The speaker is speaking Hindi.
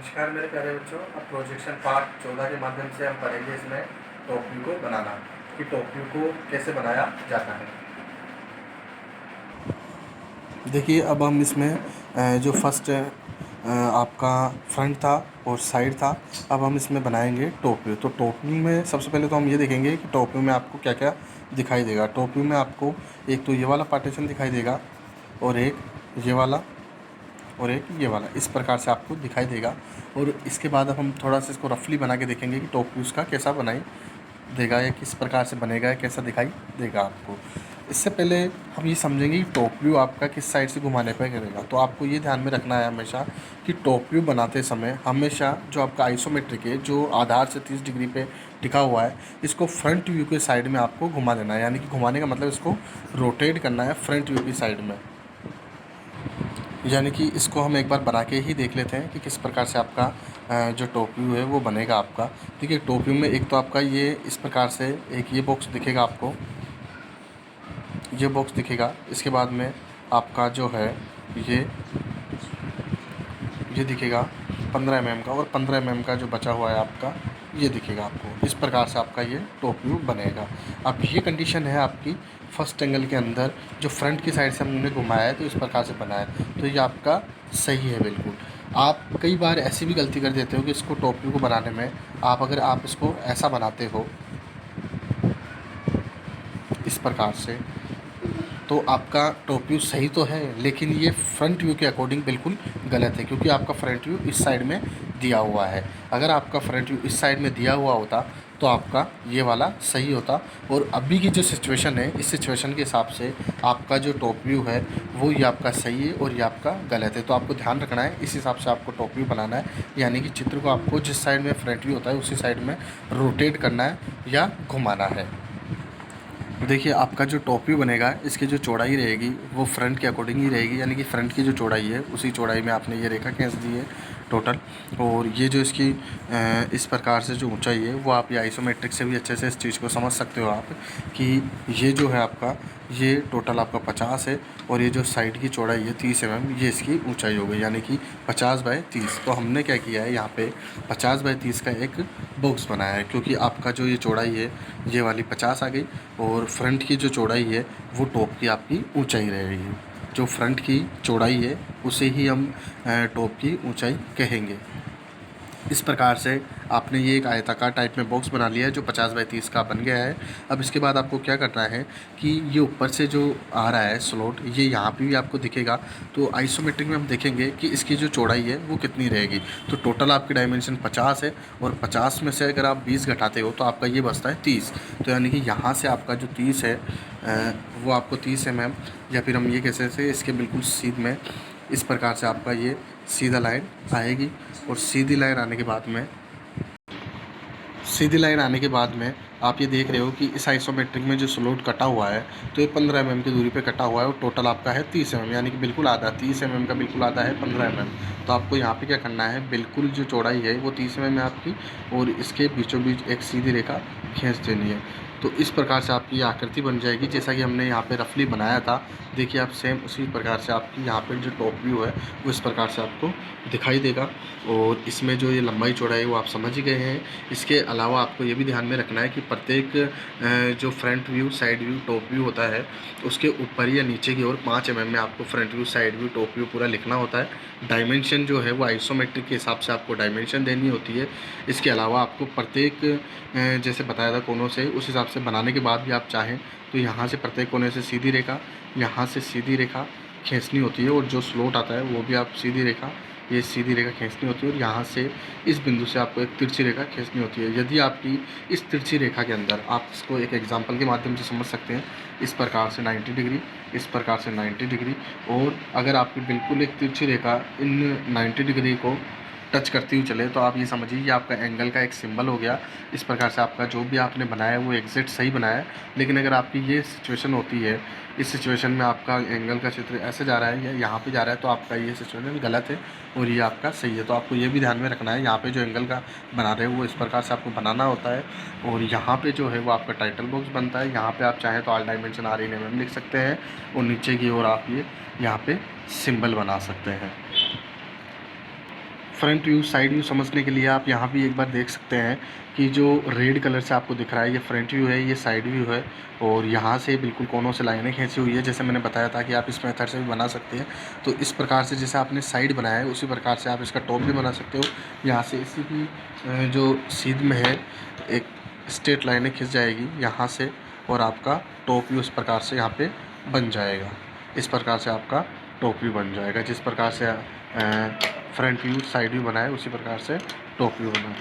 नमस्कार मेरे प्यारे बच्चों। अब प्रोजेक्शन पार्ट 14 के माध्यम से हम पढ़ेंगे इसमें टॉप व्यू को बनाना, कि टॉप व्यू को कैसे बनाया जाता है। देखिए अब हम इसमें जो फर्स्ट आपका फ्रंट था और साइड था, अब हम इसमें बनाएंगे टॉप व्यू। तो टॉप व्यू में सबसे पहले तो हम ये देखेंगे कि टॉप व्यू में आपको क्या क्या दिखाई देगा। टॉप व्यू में आपको एक तो ये वाला पार्टीशन दिखाई देगा और एक ये वाला और एक ये वाला, इस प्रकार से आपको दिखाई देगा। और इसके बाद अब हम थोड़ा सा इसको रफली बना के देखेंगे कि टॉप व्यू उसका कैसा बनाई देगा या किस प्रकार से बनेगा या कैसा दिखाई देगा आपको। इससे पहले हम ये समझेंगे कि टॉप व्यू आपका किस साइड से घुमाने पर करेगा। तो आपको ये ध्यान में रखना है हमेशा कि टॉप व्यू बनाते समय हमेशा जो आपका आइसोमेट्रिक है, जो आधार से 30 डिग्री पे टिका हुआ है, इसको फ्रंट व्यू के साइड में आपको घुमा देना है। यानी कि घुमाने का मतलब इसको रोटेट करना है फ्रंट व्यू की साइड में। यानी कि इसको हम एक बार बना के ही देख लेते हैं कि किस प्रकार से आपका जो टॉप व्यू है वो बनेगा आपका। देखिए टॉप व्यू में एक तो आपका ये इस प्रकार से एक ये बॉक्स दिखेगा आपको, ये बॉक्स दिखेगा। इसके बाद में आपका जो है ये दिखेगा 15 mm का, और 15 mm का जो बचा हुआ है आपका ये दिखेगा आपको। इस प्रकार से आपका ये टॉप व्यू बनेगा। अब ये कंडीशन है आपकी फर्स्ट एंगल के अंदर, जो फ्रंट की साइड से हमने घुमाया है तो इस प्रकार से बना है, तो ये आपका सही है बिल्कुल। आप कई बार ऐसी भी गलती कर देते हो कि इसको टॉप व्यू को बनाने में अगर आप इसको ऐसा बनाते हो इस प्रकार से, तो आपका टॉप व्यू सही तो है, लेकिन ये फ्रंट व्यू के अकॉर्डिंग बिल्कुल गलत है, क्योंकि आपका फ्रंट व्यू इस साइड में दिया हुआ है। अगर आपका फ्रंट व्यू इस साइड में दिया हुआ होता तो आपका ये वाला सही होता। और अभी की जो सिचुएशन है, इस सिचुएशन के हिसाब से आपका जो टॉप व्यू है वो ये आपका सही है और ये आपका गलत है। तो आपको ध्यान रखना है, इस हिसाब से आपको टॉप व्यू बनाना है। यानी कि चित्र को आपको जिस साइड में फ्रंट व्यू होता है उसी साइड में रोटेट करना है या घुमाना है। देखिए आपका जो टॉप व्यू बनेगा, इसकी जो चौड़ाई रहेगी वो फ्रंट के अकॉर्डिंग ही रहेगी। यानी कि फ्रंट की जो चौड़ाई है उसी चौड़ाई में आपने ये रेखा खींच दी है टोटल। और ये जो इसकी इस प्रकार से जो ऊंचाई है वो आप ये आइसोमेट्रिक से भी अच्छे से इस चीज़ को समझ सकते हो आप, कि ये जो है आपका ये टोटल आपका 50 है, और ये जो साइड की चौड़ाई है 30 mm, ये इसकी ऊंचाई हो गई। यानी कि 50/30। तो हमने क्या किया है, यहाँ पे 50/30 का एक बॉक्स बनाया है, क्योंकि आपका जो ये चौड़ाई है ये वाली 50 आ गई, और फ्रंट की जो चौड़ाई है वो टॉप की आपकी ऊंचाई रहेगी। जो फ्रंट की चौड़ाई है उसे ही हम टॉप की ऊंचाई कहेंगे। इस प्रकार से आपने ये एक आयताकार टाइप में बॉक्स बना लिया है जो 50/30 का बन गया है। अब इसके बाद आपको क्या करना है कि ये ऊपर से जो आ रहा है स्लॉट, ये यहाँ पे भी आपको दिखेगा। तो आइसोमेट्रिक में हम देखेंगे कि इसकी जो चौड़ाई है वो कितनी रहेगी। तो टोटल आपकी डायमेंशन 50 है, और 50 में से अगर आप 20 घटाते हो तो आपका ये बचता है 30। तो यानी कि यहाँ से आपका जो 30 है वो आपको 30 mm, या फिर हम ये कह सकते हैं इसके बिल्कुल सीध में इस प्रकार से आपका ये सीधा लाइन आएगी। और सीधी लाइन आने के बाद में आप ये देख रहे हो कि इस आइसोमेट्रिक में जो स्लॉट कटा हुआ है तो ये 15 mm की दूरी पे कटा हुआ है, और टोटल आपका है 30 mm। यानी कि बिल्कुल आधा, 30 mm का बिल्कुल आधा है 15 mm। तो आपको यहाँ पे क्या करना है, बिल्कुल जो चौड़ाई है वो 30 mm है आपकी, और इसके बीचों बीच एक सीधी रेखा खींच देनी है। तो इस प्रकार से आपकी ये आकृति बन जाएगी जैसा कि हमने यहाँ पे रफली बनाया था। देखिए आप सेम उसी प्रकार से आपकी यहाँ पे जो टॉप व्यू है वो इस प्रकार से आपको दिखाई देगा। और इसमें जो ये लंबाई चौड़ाई है वो आप समझ ही गए हैं। इसके अलावा आपको ये भी ध्यान में रखना है कि प्रत्येक जो front view, side view, top view होता है उसके ऊपर या नीचे की ओर 5 mm में आपको front view, side view, top view पूरा लिखना होता है। डायमेंशन जो है वो आइसोमेट्रिक के हिसाब से आपको डायमेंशन देनी होती है। इसके अलावा आपको प्रत्येक जैसे बताया था कोनों से, उस हिसाब से बनाने के बाद भी आप चाहें तो यहाँ से प्रत्येक कोने से सीधी रेखा, यहाँ से सीधी रेखा खींचनी होती है, और जो स्लॉट आता है वो भी आप सीधी रेखा, ये सीधी रेखा खींचनी होती है, और यहाँ से इस बिंदु से आपको एक तिरछी रेखा खींचनी होती है। यदि आपकी इस तिरछी रेखा के अंदर, आप इसको एक एग्जांपल के माध्यम से समझ सकते हैं, इस प्रकार से 90 डिग्री, इस प्रकार से 90 डिग्री, और अगर आपकी बिल्कुल एक तिरछी रेखा इन 90 डिग्री को टच करती हुई चले तो आप ये समझिए कि आपका एंगल का एक सिंबल हो गया। इस प्रकार से आपका जो भी आपने बनाया है वो एग्जैक्ट सही बनाया है। लेकिन अगर आपकी ये सिचुएशन होती है, इस सिचुएशन में आपका एंगल का चित्र ऐसे जा रहा है या यहाँ पे जा रहा है, तो आपका ये सिचुएशन गलत है और ये आपका सही है। तो आपको ये भी ध्यान में रखना है, यहाँ पे जो एंगल का बना रहे हो वो इस प्रकार से आपको बनाना होता है। और यहाँ पे जो है वो आपका टाइटल बॉक्स बनता है। यहाँ पे आप चाहें तो ऑल डायमेंशन RN/mm लिख सकते हैं, और नीचे की ओर आप ये यहाँ पे सिंबल बना सकते हैं। फ्रंट व्यू साइड व्यू समझने के लिए आप यहाँ भी एक बार देख सकते हैं कि जो रेड कलर से आपको दिख रहा है ये फ्रंट व्यू है, ये साइड व्यू है, और यहाँ से बिल्कुल कोनों से लाइनें खींची हुई है। जैसे मैंने बताया था कि आप इस मेथड से भी बना सकते हैं। तो इस प्रकार से जैसे आपने साइड बनाया है उसी प्रकार से आप इसका टॉप भी बना सकते हो। यहाँ से इसी की जो सीध में है एक स्ट्रेट लाइनें खिंच जाएगी यहाँ से, और आपका टॉप व्यू इस प्रकार से यहाँ पे बन जाएगा। इस प्रकार से आपका टॉप व्यू बन जाएगा। जिस प्रकार से फ्रंट व्यू साइड व्यू बनाए उसी प्रकार से टॉप व्यू बनाए।